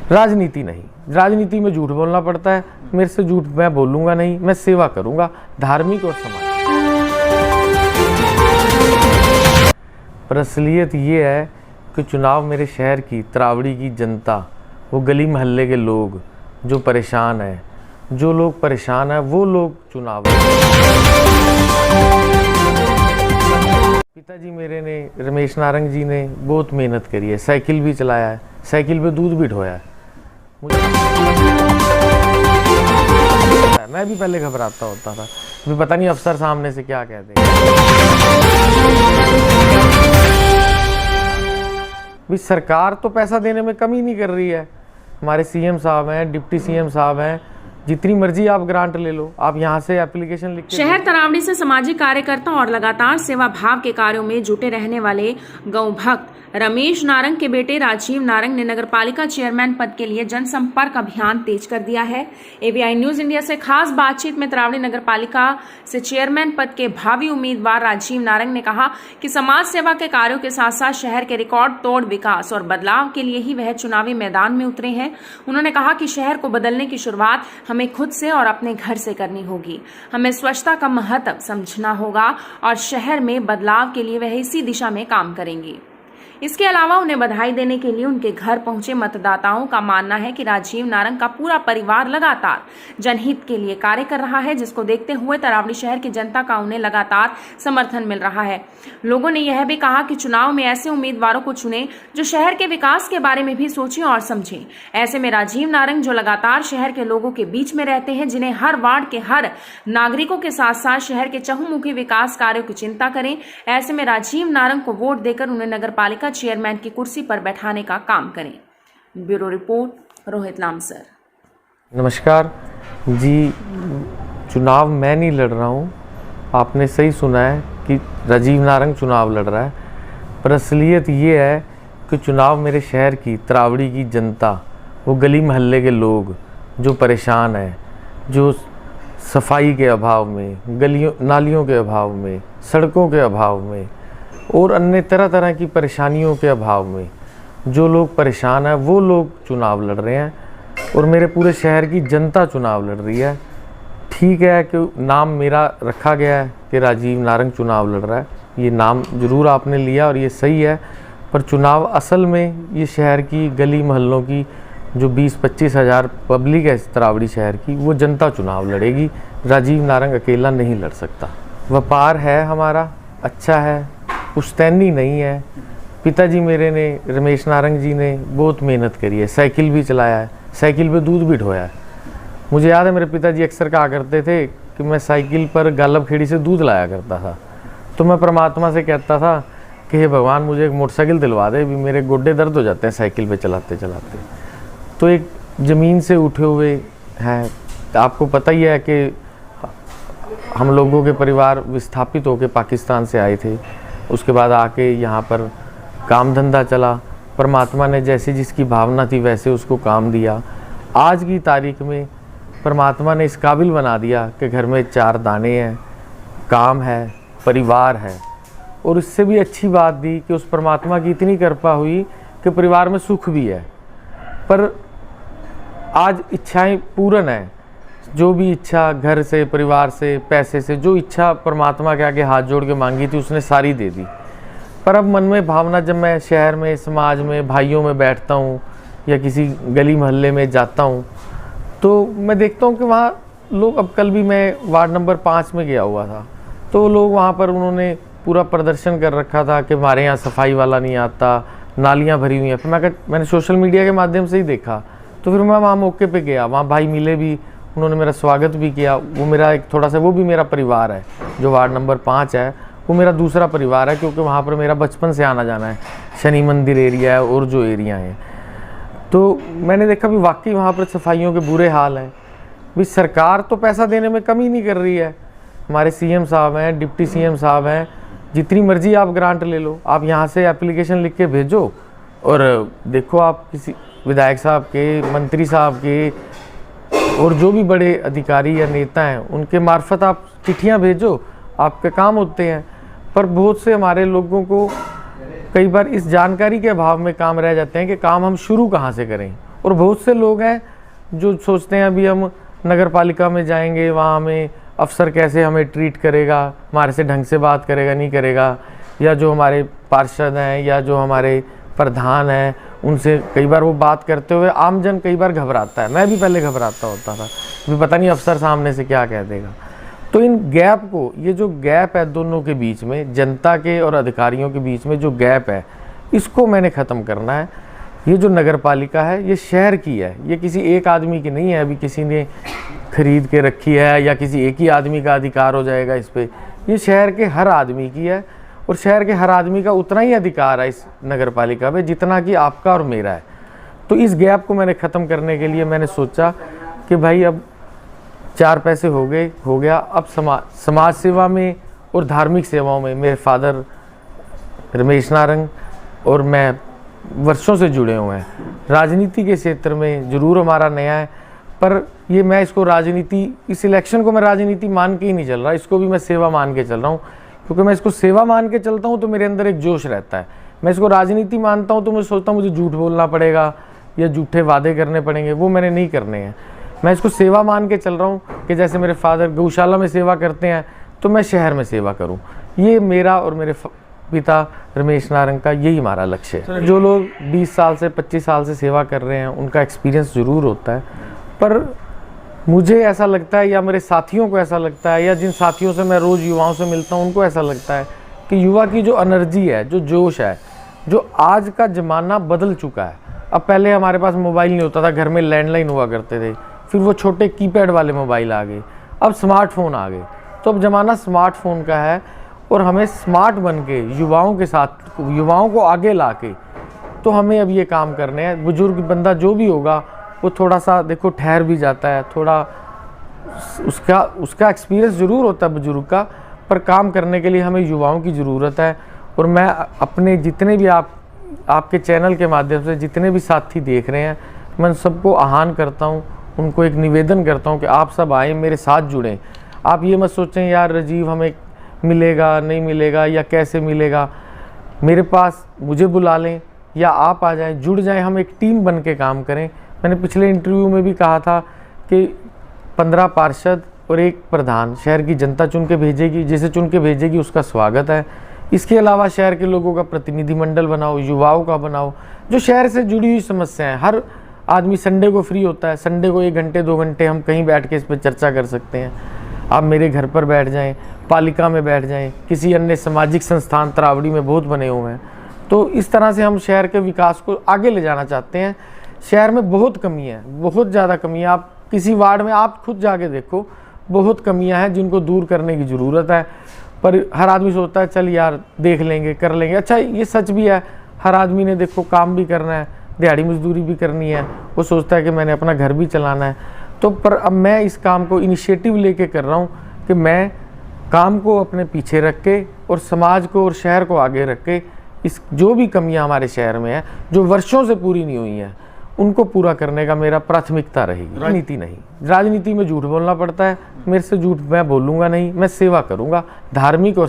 राजनीति नहीं, राजनीति में झूठ बोलना पड़ता है। मेरे से झूठ मैं बोलूँगा नहीं, मैं सेवा करूँगा धार्मिक और समाज। पर असलियत ये है कि चुनाव मेरे शहर की तरावड़ी की जनता, वो गली मोहल्ले के लोग जो परेशान हैं, जो लोग परेशान हैं वो लोग चुनाव। पिताजी मेरे ने, रमेश नारंग जी ने बहुत मेहनत करी है, साइकिल भी चलाया है, साइकिल पे दूध भी ढोया है। मैं भी पहले घबराता होता था, भी पता नहीं अफसर सामने से क्या कह देंगे। भी सरकार तो पैसा देने में कमी नहीं कर रही है। हमारे सीएम साहब हैं, डिप्टी सीएम साहब हैं, जितनी मर्जी आप ग्रांट ले लो, आप यहाँ से एप्लीकेशन लिख के। शहर तरावड़ी से सामाजिक कार्यकर्ता और लगातार सेवा भाव के कार्यों में जुटे रहने वाले गौ भक्त रमेश नारंग के बेटे राजीव नारंग ने नगरपालिका चेयरमैन पद के लिए जनसंपर्क अभियान तेज कर दिया है। एवीआई न्यूज इंडिया से खास बातचीत में तरावड़ी नगरपालिका से चेयरमैन पद के भावी उम्मीदवार राजीव नारंग ने कहा कि समाज सेवा के कार्यों के साथ साथ शहर के रिकॉर्ड तोड़ विकास और बदलाव के लिए ही वह चुनावी मैदान में उतरे हैं। उन्होंने कहा कि शहर को बदलने की शुरुआत हमें खुद से और अपने घर से करनी होगी। हमें स्वच्छता का महत्व समझना होगा और शहर में बदलाव के लिए वह इसी दिशा में काम करेंगे। इसके अलावा उन्हें बधाई देने के लिए उनके घर पहुंचे मतदाताओं का मानना है कि राजीव नारंग का पूरा परिवार लगातार जनहित के लिए कार्य कर रहा है, जिसको देखते हुए तरावड़ी शहर की जनता का उन्हें लगातार समर्थन मिल रहा है। लोगों ने यह भी कहा कि चुनाव में ऐसे उम्मीदवारों को चुने जो शहर के विकास के बारे में भी सोचें और समझें। ऐसे में राजीव नारंग जो लगातार शहर के लोगों के बीच में रहते हैं, जिन्हें हर वार्ड के हर नागरिकों के साथ साथ शहर के चहुमुखी विकास कार्यों की चिंता करें। ऐसे में राजीव नारंग को वोट देकर उन्हें नगरपालिका चेयरमैन की कुर्सी पर बैठाने का काम करें। Bureau report, Rohit Lamsar. नमस्कार जी, चुनाव मैं नहीं लड़ रहा हूँ, आपने सही सुना है कि राजीव नारंग चुनाव लड़ रहा है। पर असलियत ये है कि चुनाव मेरे शहर की तरावड़ी की जनता, वो गली मोहल्ले के लोग जो परेशान हैं, जो सफाई के अभाव में, गलियों नालियों के अभाव में, सड़कों के अभाव में और अन्य तरह तरह की परेशानियों के अभाव में जो लोग परेशान हैं वो लोग चुनाव लड़ रहे हैं और मेरे पूरे शहर की जनता चुनाव लड़ रही है। ठीक है कि नाम मेरा रखा गया है कि राजीव नारंग चुनाव लड़ रहा है, ये नाम ज़रूर आपने लिया और ये सही है, पर चुनाव असल में ये शहर की गली मोहल्लों की जो 20-25 हज़ार पब्लिक है तरावड़ी शहर की, वो जनता चुनाव लड़ेगी। राजीव नारंग अकेला नहीं लड़ सकता। व्यापार है हमारा, अच्छा है, पुश्तैनी नहीं है। पिताजी मेरे ने, रमेश नारंग जी ने बहुत मेहनत करी है, साइकिल भी चलाया है, साइकिल पे दूध भी ढोया है। मुझे याद है मेरे पिताजी अक्सर कहा करते थे कि मैं साइकिल पर गालब खेड़ी से दूध लाया करता था, तो मैं परमात्मा से कहता था कि हे भगवान मुझे एक मोटरसाइकिल दिलवा दे, भी मेरे गोड्डे दर्द हो जाते हैं साइकिल पे चलाते चलाते। तो एक ज़मीन से उठे हुए हैं, आपको पता ही है कि हम लोगों के परिवार विस्थापित होकर पाकिस्तान से आए थे, उसके बाद आके यहाँ पर काम धंधा चला। परमात्मा ने जैसी जिसकी भावना थी वैसे उसको काम दिया। आज की तारीख में परमात्मा ने इस काबिल बना दिया कि घर में 4 दाने हैं, काम है, परिवार है। और इससे भी अच्छी बात दी कि उस परमात्मा की इतनी कृपा हुई कि परिवार में सुख भी है। पर आज इच्छाएं पूर्ण है, जो भी इच्छा घर से, परिवार से, पैसे से, जो इच्छा परमात्मा के आगे हाथ जोड़ के मांगी थी उसने सारी दे दी। पर अब मन में भावना, जब मैं शहर में, समाज में, भाइयों में बैठता हूँ या किसी गली मोहल्ले में जाता हूँ, तो मैं देखता हूँ कि वहाँ लोग, अब कल भी मैं वार्ड नंबर 5 में गया हुआ था, तो लोग वहाँ पर उन्होंने पूरा प्रदर्शन कर रखा था कि हमारे यहाँ सफाई वाला नहीं आता, नालियाँ भरी हुई हैं। फिर मैंने सोशल मीडिया के माध्यम से ही देखा, तो फिर मैं वहाँ मौके पे गया, वहाँ भाई मिले भी, उन्होंने मेरा स्वागत भी किया। वो मेरा एक थोड़ा सा, वो भी मेरा परिवार है। जो वार्ड नंबर 5 है वो मेरा दूसरा परिवार है, क्योंकि वहाँ पर मेरा बचपन से आना जाना है, शनि मंदिर एरिया है और जो एरिया है। तो मैंने देखा भी वाकई वहाँ पर सफाइयों के बुरे हाल हैं। भी सरकार तो पैसा देने में कमी नहीं कर रही है। हमारे सीएम साहब हैं, डिप्टी सीएम साहब हैं, जितनी मर्जी आप ग्रांट ले लो, आप यहाँ से एप्लीकेशन लिख के भेजो और देखो, आप किसी विधायक साहब के, मंत्री साहब के और जो भी बड़े अधिकारी या नेता हैं उनके मार्फत आप चिट्ठियाँ भेजो, आपके काम होते हैं। पर बहुत से हमारे लोगों को कई बार इस जानकारी के अभाव में काम रह जाते हैं कि काम हम शुरू कहाँ से करें और बहुत से लोग हैं जो सोचते हैं अभी हम नगर पालिका में जाएंगे, वहाँ हमें अफसर कैसे हमें ट्रीट करेगा, हमारे से ढंग से बात करेगा नहीं करेगा, या जो हमारे पार्षद हैं या जो हमारे प्रधान हैं उनसे कई बार वो बात करते हुए आमजन कई बार घबराता है। मैं भी पहले घबराता होता था, भी पता नहीं अफसर सामने से क्या कह देगा। तो इन गैप को, ये जो गैप है दोनों के बीच में, जनता के और अधिकारियों के बीच में जो गैप है, इसको मैंने ख़त्म करना है। ये जो नगर पालिका है ये शहर की है, ये किसी एक आदमी की नहीं है, अभी किसी ने खरीद के रखी है या किसी एक ही आदमी का अधिकार हो जाएगा इस पर। ये शहर के हर आदमी की है और शहर के हर आदमी का उतना ही अधिकार है इस नगर पालिका में जितना कि आपका और मेरा है। तो इस गैप को मैंने ख़त्म करने के लिए मैंने सोचा कि भाई अब 4 पैसे हो गया, अब समाज सेवा में और धार्मिक सेवाओं में मेरे फादर रमेश नारंग और मैं वर्षों से जुड़े हुए हैं। राजनीति के क्षेत्र में ज़रूर हमारा नया है, पर ये मैं इसको राजनीति, इस इलेक्शन को मैं राजनीति मान के ही नहीं चल रहा, इसको भी मैं सेवा मान के चल रहा हूँ। क्योंकि मैं इसको सेवा मान के चलता हूँ तो मेरे अंदर एक जोश रहता है। मैं इसको राजनीति मानता हूँ तो मैं सोचता हूँ मुझे झूठ बोलना पड़ेगा या झूठे वादे करने पड़ेंगे, वो मैंने नहीं करने हैं। मैं इसको सेवा मान के चल रहा हूँ कि जैसे मेरे फादर गौशाला में सेवा करते हैं तो मैं शहर में सेवा करूँ। ये मेरा और मेरे पिता रमेश नारंग का यही हमारा लक्ष्य है। जो लोग 20 साल से 25 साल से सेवा कर रहे हैं उनका एक्सपीरियंस ज़रूर होता है, पर मुझे ऐसा लगता है या मेरे साथियों को ऐसा लगता है या जिन साथियों से मैं रोज़ युवाओं से मिलता हूँ उनको ऐसा लगता है कि युवा की जो एनर्जी है, जो जोश है, जो आज का ज़माना बदल चुका है। अब पहले हमारे पास मोबाइल नहीं होता था, घर में लैंडलाइन हुआ करते थे, फिर वो छोटे कीपैड वाले मोबाइल आ गए, अब स्मार्टफोन आ गए। तो अब ज़माना स्मार्टफोन का है और हमें स्मार्ट बन के युवाओं के साथ, युवाओं को आगे ला के, तो हमें अब ये काम करने हैं। बुजुर्ग बंदा जो भी होगा वो थोड़ा सा देखो ठहर भी जाता है, थोड़ा उसका एक्सपीरियंस ज़रूर होता है बुजुर्ग का, पर काम करने के लिए हमें युवाओं की ज़रूरत है। और मैं अपने जितने भी आपके चैनल के माध्यम से जितने भी साथी देख रहे हैं, मैं सबको आह्वान करता हूँ, उनको एक निवेदन करता हूँ कि आप सब आएँ, मेरे साथ जुड़ें। आप ये मत सोचें यार राजीव हमें मिलेगा नहीं मिलेगा या कैसे मिलेगा। मेरे पास मुझे बुला लें या आप आ जाएं, जुड़ जाएं, हम एक टीम बन के काम करें। मैंने पिछले इंटरव्यू में भी कहा था कि 15 पार्षद और 1 प्रधान शहर की जनता चुन के भेजेगी, जिसे चुन के भेजेगी उसका स्वागत है। इसके अलावा शहर के लोगों का प्रतिनिधिमंडल बनाओ, युवाओं का बनाओ, जो शहर से जुड़ी हुई समस्याएं। हर आदमी संडे को फ्री होता है, संडे को 1 घंटे 2 घंटे हम कहीं बैठ के इस पर चर्चा कर सकते हैं। आप मेरे घर पर बैठ जाएं, पालिका में बैठ जाएं, किसी अन्य सामाजिक संस्थान तरावड़ी में बहुत बने हुए हैं। तो इस तरह से हम शहर के विकास को आगे ले जाना चाहते हैं। शहर में बहुत कमी है, बहुत ज़्यादा कमी है। आप किसी वार्ड में आप खुद जाके देखो, बहुत कमियां हैं जिनको दूर करने की ज़रूरत है। पर हर आदमी सोचता है चल यार देख लेंगे, कर लेंगे। अच्छा, ये सच भी है, हर आदमी ने देखो काम भी करना है, दिहाड़ी मजदूरी भी करनी है, वो सोचता है कि मैंने अपना घर भी चलाना है। तो पर अब मैं इस काम को इनिशिएटिव लेके कर रहा हूँ कि मैं काम को अपने पीछे रख के और समाज को और शहर को आगे रख के इस जो भी कमियां हमारे शहर में हैं, जो वर्षों से पूरी नहीं हुई हैं, उनको पूरा करने का मेरा प्राथमिकता रहेगी। राजनीति नहीं, राजनीति में झूठ बोलना पड़ता है, मेरे से झूठ मैं बोलूँगा नहीं, मैं सेवा करूँगा धार्मिक और